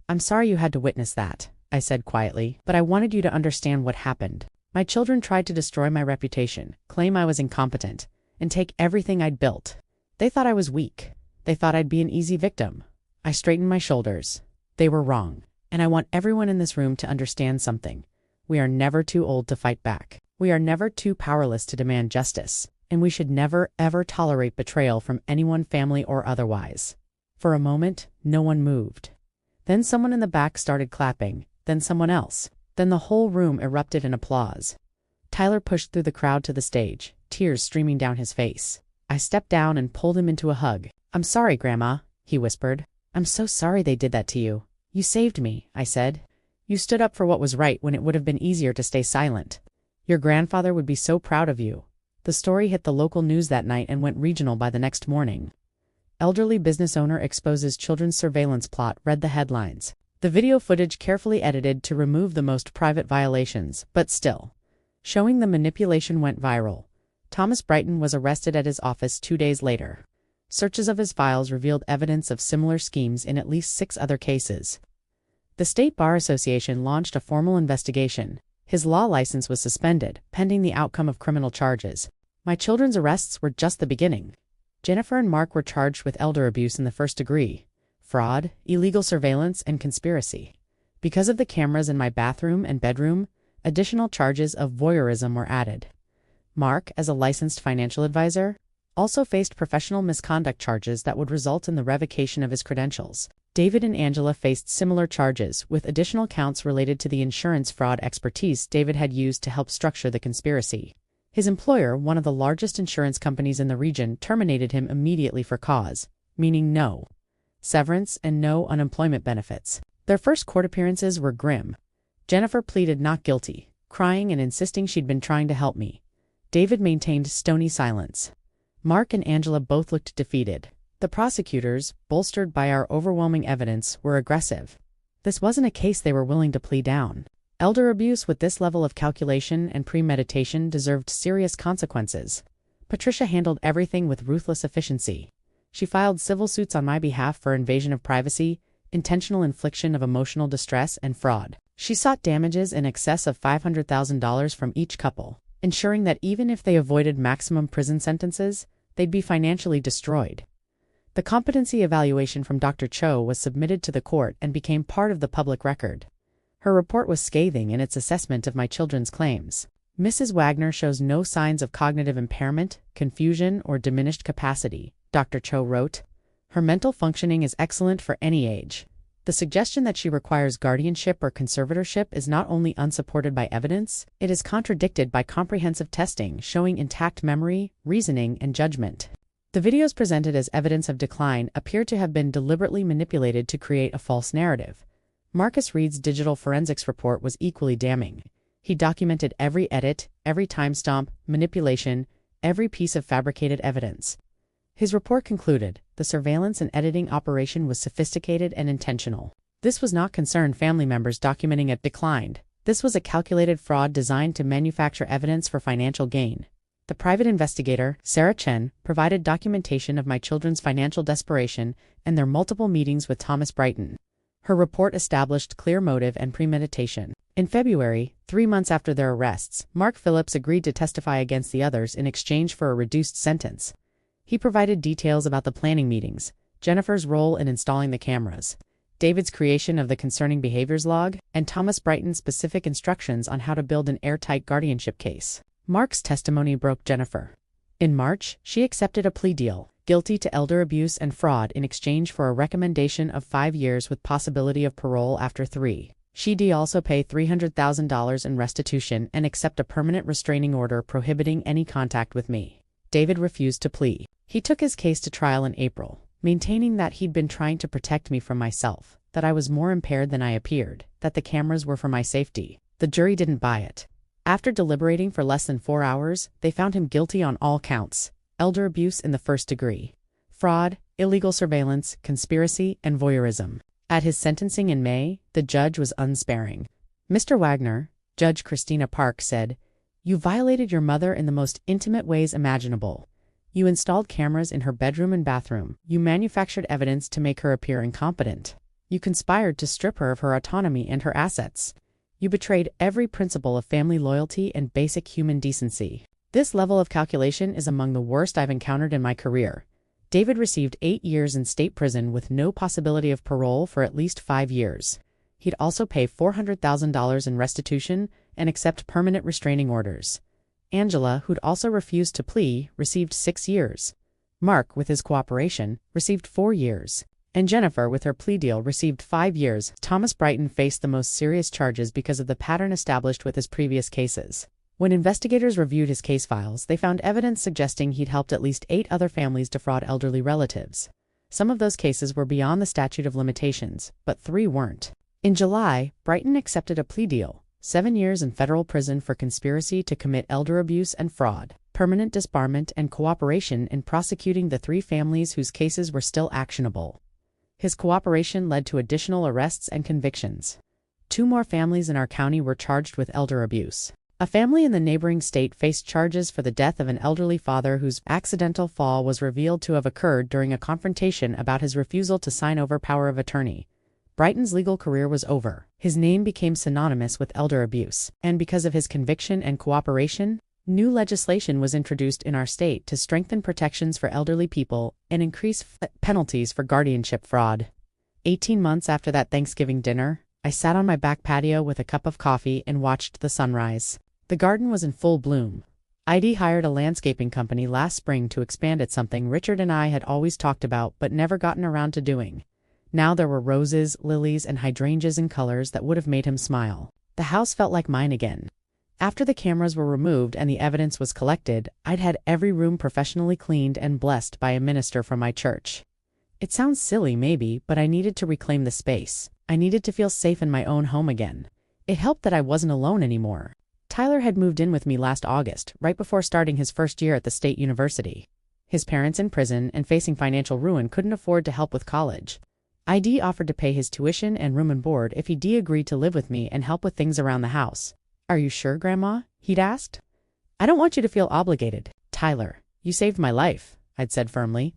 "I'm sorry you had to witness that," I said quietly, "but I wanted you to understand what happened. My children tried to destroy my reputation, claim I was incompetent, and take everything I'd built. They thought I was weak. They thought I'd be an easy victim. I straightened my shoulders. They were wrong. And I want everyone in this room to understand something. We are never too old to fight back. We are never too powerless to demand justice. And we should never, ever tolerate betrayal from anyone, family or otherwise. For a moment, no one moved. Then someone in the back started clapping, then someone else. Then the whole room erupted in applause. Tyler pushed through the crowd to the stage, tears streaming down his face. I stepped down and pulled him into a hug. "I'm sorry, Grandma," he whispered. "I'm so sorry they did that to you. You saved me," I said. "You stood up for what was right when it would have been easier to stay silent. Your grandfather would be so proud of you." The story hit the local news that night and went regional by the next morning. "Elderly business owner exposes children's surveillance plot," read the headlines. The video footage carefully edited to remove the most private violations, but still, showing the manipulation went viral. Thomas Brighton was arrested at his office 2 days later. Searches of his files revealed evidence of similar schemes in at least 6 other cases. The State Bar Association launched a formal investigation. His law license was suspended, pending the outcome of criminal charges. My children's arrests were just the beginning. Jennifer and Mark were charged with elder abuse in the first degree, fraud, illegal surveillance, and conspiracy. Because of the cameras in my bathroom and bedroom, additional charges of voyeurism were added. Mark, as a licensed financial advisor, also faced professional misconduct charges that would result in the revocation of his credentials. David and Angela faced similar charges, with additional counts related to the insurance fraud expertise David had used to help structure the conspiracy. His employer, one of the largest insurance companies in the region, terminated him immediately for cause, meaning no severance and no unemployment benefits. Their first court appearances were grim. Jennifer pleaded not guilty, crying and insisting she'd been trying to help me. David maintained stony silence. Mark and Angela both looked defeated. The prosecutors, bolstered by our overwhelming evidence, were aggressive. This wasn't a case they were willing to plea down. Elder abuse with this level of calculation and premeditation deserved serious consequences. Patricia handled everything with ruthless efficiency. She filed civil suits on my behalf for invasion of privacy, intentional infliction of emotional distress, and fraud. She sought damages in excess of $500,000 from each couple, ensuring that even if they avoided maximum prison sentences, they'd be financially destroyed. The competency evaluation from Dr. Cho was submitted to the court and became part of the public record. Her report was scathing in its assessment of my children's claims. "Mrs. Wagner shows no signs of cognitive impairment, confusion, or diminished capacity," Dr. Cho wrote. "Her mental functioning is excellent for any age. The suggestion that she requires guardianship or conservatorship is not only unsupported by evidence, it is contradicted by comprehensive testing showing intact memory, reasoning, and judgment." The videos presented as evidence of decline appear to have been deliberately manipulated to create a false narrative. Marcus Reed's digital forensics report was equally damning. He documented every edit, every timestamp, manipulation, every piece of fabricated evidence. His report concluded, the surveillance and editing operation was sophisticated and intentional. This was not concerned family members documenting it declined. This was a calculated fraud designed to manufacture evidence for financial gain. The private investigator, Sarah Chen, provided documentation of my children's financial desperation and their multiple meetings with Thomas Brighton. Her report established clear motive and premeditation. In February, 3 months after their arrests, Mark Phillips agreed to testify against the others in exchange for a reduced sentence. He provided details about the planning meetings, Jennifer's role in installing the cameras, David's creation of the concerning behaviors log, and Thomas Brighton's specific instructions on how to build an airtight guardianship case. Mark's testimony broke Jennifer. In March, she accepted a plea deal, guilty to elder abuse and fraud in exchange for a recommendation of 5 years with possibility of parole after 3. She'd also pay $300,000 in restitution and accept a permanent restraining order prohibiting any contact with me. David refused to plea. He took his case to trial in April, maintaining that he'd been trying to protect me from myself, that I was more impaired than I appeared, that the cameras were for my safety. The jury didn't buy it. After deliberating for less than 4 hours, they found him guilty on all counts: elder abuse in the first degree, fraud, illegal surveillance, conspiracy, and voyeurism. At his sentencing in May, the judge was unsparing. "Mr. Wagner," Judge Christina Park said, "you violated your mother in the most intimate ways imaginable. You installed cameras in her bedroom and bathroom. You manufactured evidence to make her appear incompetent. You conspired to strip her of her autonomy and her assets. You betrayed every principle of family loyalty and basic human decency. This level of calculation is among the worst I've encountered in my career. David received 8 years in state prison with no possibility of parole for at least 5 years. He'd also pay $400,000 in restitution and accept permanent restraining orders. Angela, who'd also refused to plea, received 6 years. Mark, with his cooperation, received 4 years. And Jennifer, with her plea deal, received 5 years. Thomas Brighton faced the most serious charges because of the pattern established with his previous cases. When investigators reviewed his case files, they found evidence suggesting he'd helped at least 8 other families defraud elderly relatives. Some of those cases were beyond the statute of limitations, but 3 weren't. In July, Brighton accepted a plea deal: 7 years in federal prison for conspiracy to commit elder abuse and fraud, permanent disbarment, and cooperation in prosecuting the 3 families whose cases were still actionable. His cooperation led to additional arrests and convictions. 2 more families in our county were charged with elder abuse. A family in the neighboring state faced charges for the death of an elderly father whose accidental fall was revealed to have occurred during a confrontation about his refusal to sign over power of attorney. Brighton's legal career was over. His name became synonymous with elder abuse, and because of his conviction and cooperation, new legislation was introduced in our state to strengthen protections for elderly people and increase penalties for guardianship fraud. 18 months after that Thanksgiving dinner, I sat on my back patio with a cup of coffee and watched the sunrise. The garden was in full bloom. ID hired a landscaping company last spring to expand it, something Richard and I had always talked about but never gotten around to doing. Now there were roses, lilies, and hydrangeas in colors that would have made him smile. The house felt like mine again. After the cameras were removed and the evidence was collected, I'd had every room professionally cleaned and blessed by a minister from my church. It sounds silly maybe, but I needed to reclaim the space. I needed to feel safe in my own home again. It helped that I wasn't alone anymore. Tyler had moved in with me last August, right before starting his first year at the state university. His parents in prison and facing financial ruin couldn't afford to help with college. ID offered to pay his tuition and room and board if he'd agreed to live with me and help with things around the house. "Are you sure, Grandma?" he'd asked. "I don't want you to feel obligated." "Tyler, you saved my life," I'd said firmly.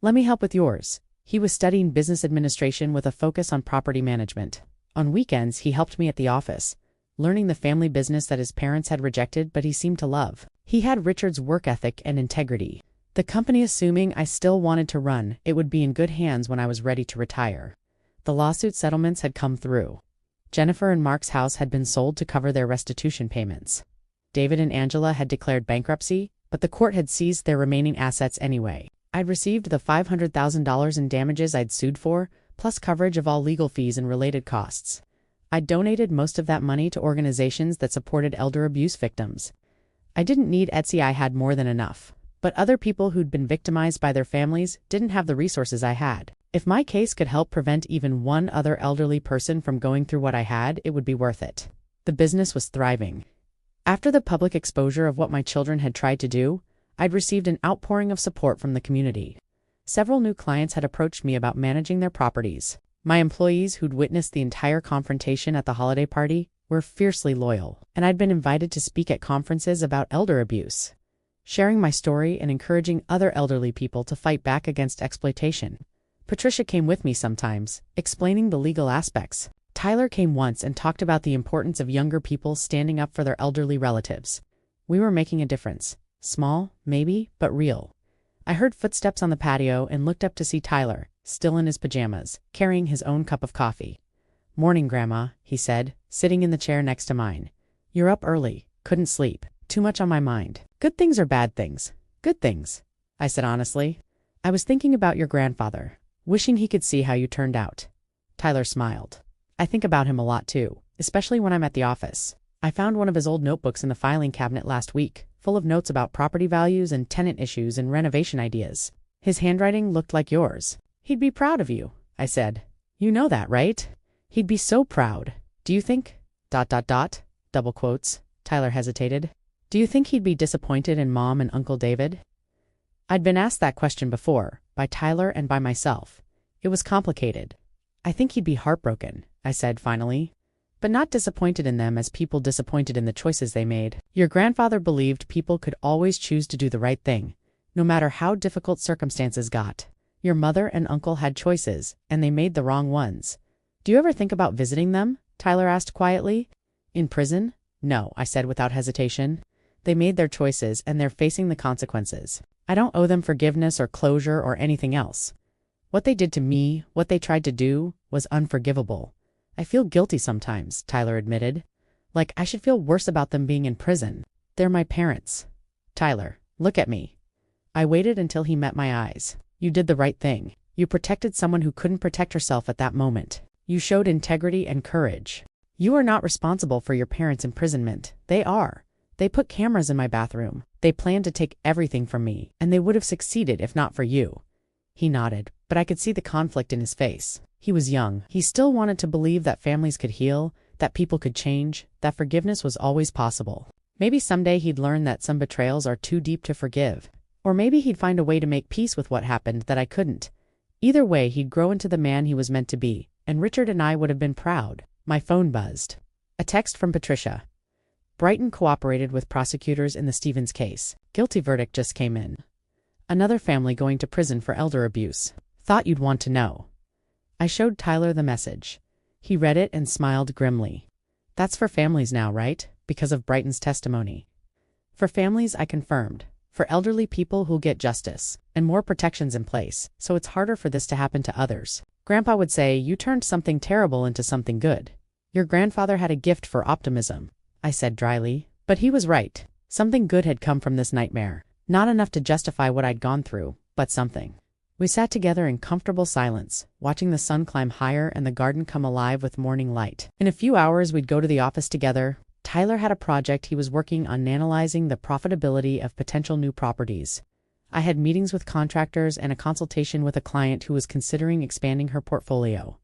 "Let me help with yours." He was studying business administration with a focus on property management. On weekends, he helped me at the office, learning the family business that his parents had rejected but he seemed to love. He had Richard's work ethic and integrity. The company, assuming I still wanted to run, it would be in good hands when I was ready to retire. The lawsuit settlements had come through. Jennifer and Mark's house had been sold to cover their restitution payments. David and Angela had declared bankruptcy, but the court had seized their remaining assets anyway. I'd received the $500,000 in damages I'd sued for, plus coverage of all legal fees and related costs. I'd donated most of that money to organizations that supported elder abuse victims. I didn't need Etsy, I had more than enough. But other people who'd been victimized by their families didn't have the resources I had. If my case could help prevent even one other elderly person from going through what I had, it would be worth it. The business was thriving. After the public exposure of what my children had tried to do, I'd received an outpouring of support from the community. Several new clients had approached me about managing their properties. My employees, who'd witnessed the entire confrontation at the holiday party, were fiercely loyal, and I'd been invited to speak at conferences about elder abuse, sharing my story and encouraging other elderly people to fight back against exploitation. Patricia came with me sometimes, explaining the legal aspects. Tyler came once and talked about the importance of younger people standing up for their elderly relatives. We were making a difference. Small, maybe, but real. I heard footsteps on the patio and looked up to see Tyler, still in his pajamas, carrying his own cup of coffee. "Morning, Grandma," he said, sitting in the chair next to mine. "You're up early. Couldn't sleep. Too much on my mind." "Good things or bad things?" "Good things," I said honestly. "I was thinking about your grandfather, wishing he could see how you turned out." Tyler smiled. "I think about him a lot too, especially when I'm at the office. I found one of his old notebooks in the filing cabinet last week, full of notes about property values and tenant issues and renovation ideas. His handwriting looked like yours." "He'd be proud of you," I said. "You know that, right?" "He'd be so proud. Do you think... ... double quotes. Tyler hesitated. "Do you think he'd be disappointed in Mom and Uncle David?" I'd been asked that question before, by Tyler and by myself. It was complicated. "I think he'd be heartbroken," I said finally, "but not disappointed in them as people disappointed in the choices they made. Your grandfather believed people could always choose to do the right thing, no matter how difficult circumstances got. Your mother and uncle had choices, and they made the wrong ones. Do you ever think about visiting them?" Tyler asked quietly. In prison? No, I said without hesitation. They made their choices and they're facing the consequences. I don't owe them forgiveness or closure or anything else. What they did to me, what they tried to do, was unforgivable. I feel guilty sometimes, Tyler admitted. Like I should feel worse about them being in prison. They're my parents. Tyler, look at me. I waited until he met my eyes. You did the right thing. You protected someone who couldn't protect herself at that moment. You showed integrity and courage. You are not responsible for your parents' imprisonment. They are. They put cameras in my bathroom. They planned to take everything from me, and they would have succeeded if not for you. He nodded, but I could see the conflict in his face. He was young. He still wanted to believe that families could heal, that people could change, that forgiveness was always possible. Maybe someday he'd learn that some betrayals are too deep to forgive. Or maybe he'd find a way to make peace with what happened that I couldn't. Either way, he'd grow into the man he was meant to be, and Richard and I would have been proud. My phone buzzed. A text from Patricia. Brighton cooperated with prosecutors in the Stevens case. Guilty verdict just came in. Another family going to prison for elder abuse. Thought you'd want to know. I showed Tyler the message. He read it and smiled grimly. That's for families now, right? Because of Brighton's testimony. For families, I confirmed. For elderly people who'll get justice, and more protections in place, so it's harder for this to happen to others. Grandpa would say, you turned something terrible into something good. Your grandfather had a gift for optimism, I said dryly. But he was right. Something good had come from this nightmare. Not enough to justify what I'd gone through, but something. We sat together in comfortable silence, watching the sun climb higher and the garden come alive with morning light. In a few hours, we'd go to the office together. Tyler had a project he was working on analyzing the profitability of potential new properties. I had meetings with contractors and a consultation with a client who was considering expanding her portfolio.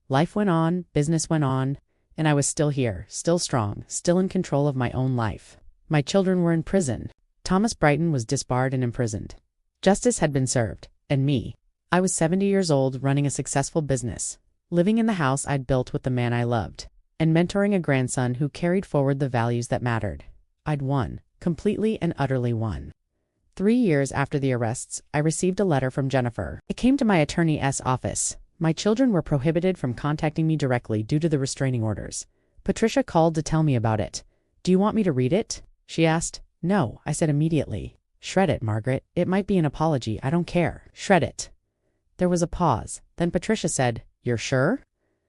Life went on, business went on, and I was still here, still strong, still in control of my own life. My children were in prison. Thomas Brighton was disbarred and imprisoned. Justice had been served, and me. I was 70 years old, running a successful business, living in the house I'd built with the man I loved, and mentoring a grandson who carried forward the values that mattered. I'd won, completely and utterly won. 3 years after the arrests, I received a letter from Jennifer. It came to my attorney's office. My children were prohibited from contacting me directly due to the restraining orders. Patricia called to tell me about it. Do you want me to read it? She asked. No, I said immediately. Shred it, Margaret. It might be an apology. I don't care. Shred it. There was a pause. Then Patricia said, You're sure?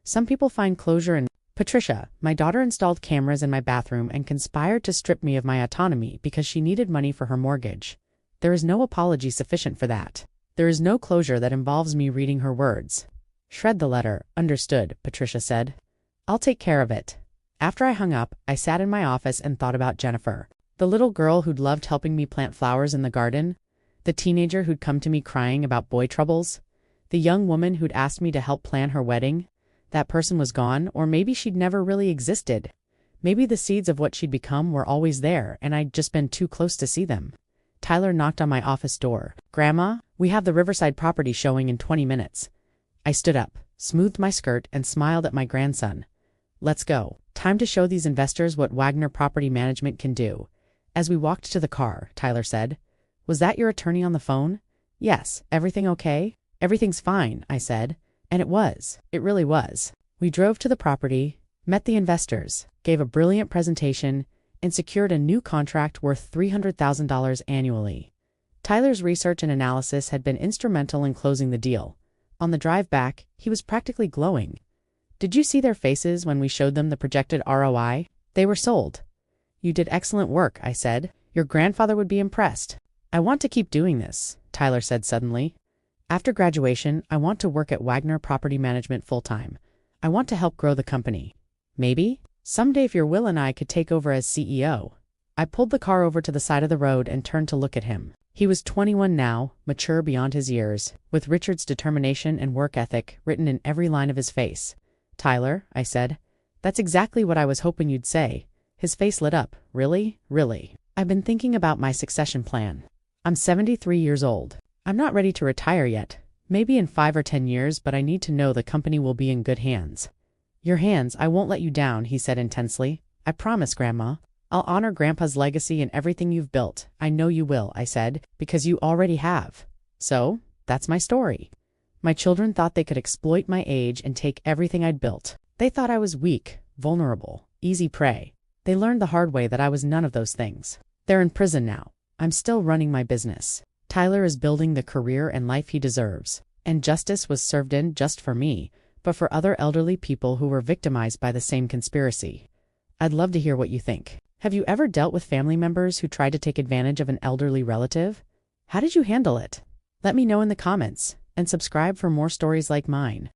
Some people find closure in... Patricia, my daughter installed cameras in my bathroom and conspired to strip me of my autonomy because she needed money for her mortgage. There is no apology sufficient for that. There is no closure that involves me reading her words. Shred the letter. Understood, Patricia said. I'll take care of it. After I hung up, I sat in my office and thought about Jennifer. The little girl who'd loved helping me plant flowers in the garden. The teenager who'd come to me crying about boy troubles. The young woman who'd asked me to help plan her wedding. That person was gone, or maybe she'd never really existed. Maybe the seeds of what she'd become were always there, and I'd just been too close to see them. Tyler knocked on my office door. Grandma, we have the Riverside property showing in 20 minutes. I stood up, smoothed my skirt, and smiled at my grandson. Let's go. Time to show these investors what Wagner Property Management can do. As we walked to the car, Tyler said, Was that your attorney on the phone? Yes. Everything okay? Everything's fine, I said. And it was. It really was. We drove to the property, met the investors, gave a brilliant presentation, and secured a new contract worth $300,000 annually. Tyler's research and analysis had been instrumental in closing the deal. On the drive back, he was practically glowing. Did you see their faces when we showed them the projected ROI? They were sold. You did excellent work, I said. Your grandfather would be impressed. I want to keep doing this, Tyler said suddenly. After graduation, I want to work at Wagner Property Management full-time. I want to help grow the company. Maybe? Someday if your Will and I could take over as CEO. I pulled the car over to the side of the road and turned to look at him. He was 21 now, mature beyond his years, with Richard's determination and work ethic written in every line of his face. Tyler, I said. That's exactly what I was hoping you'd say. His face lit up. Really? Really? I've been thinking about my succession plan. I'm 73 years old. I'm not ready to retire yet. Maybe in 5 or 10 years, but I need to know the company will be in good hands. Your hands, I won't let you down, he said intensely. I promise, Grandma. I'll honor Grandpa's legacy and everything you've built. I know you will, I said, because you already have. So, that's my story. My children thought they could exploit my age and take everything I'd built. They thought I was weak, vulnerable, easy prey. They learned the hard way that I was none of those things. They're in prison now. I'm still running my business. Tyler is building the career and life he deserves. And justice was served in just for me, but for other elderly people who were victimized by the same conspiracy. I'd love to hear what you think. Have you ever dealt with family members who tried to take advantage of an elderly relative? How did you handle it? Let me know in the comments, and subscribe for more stories like mine.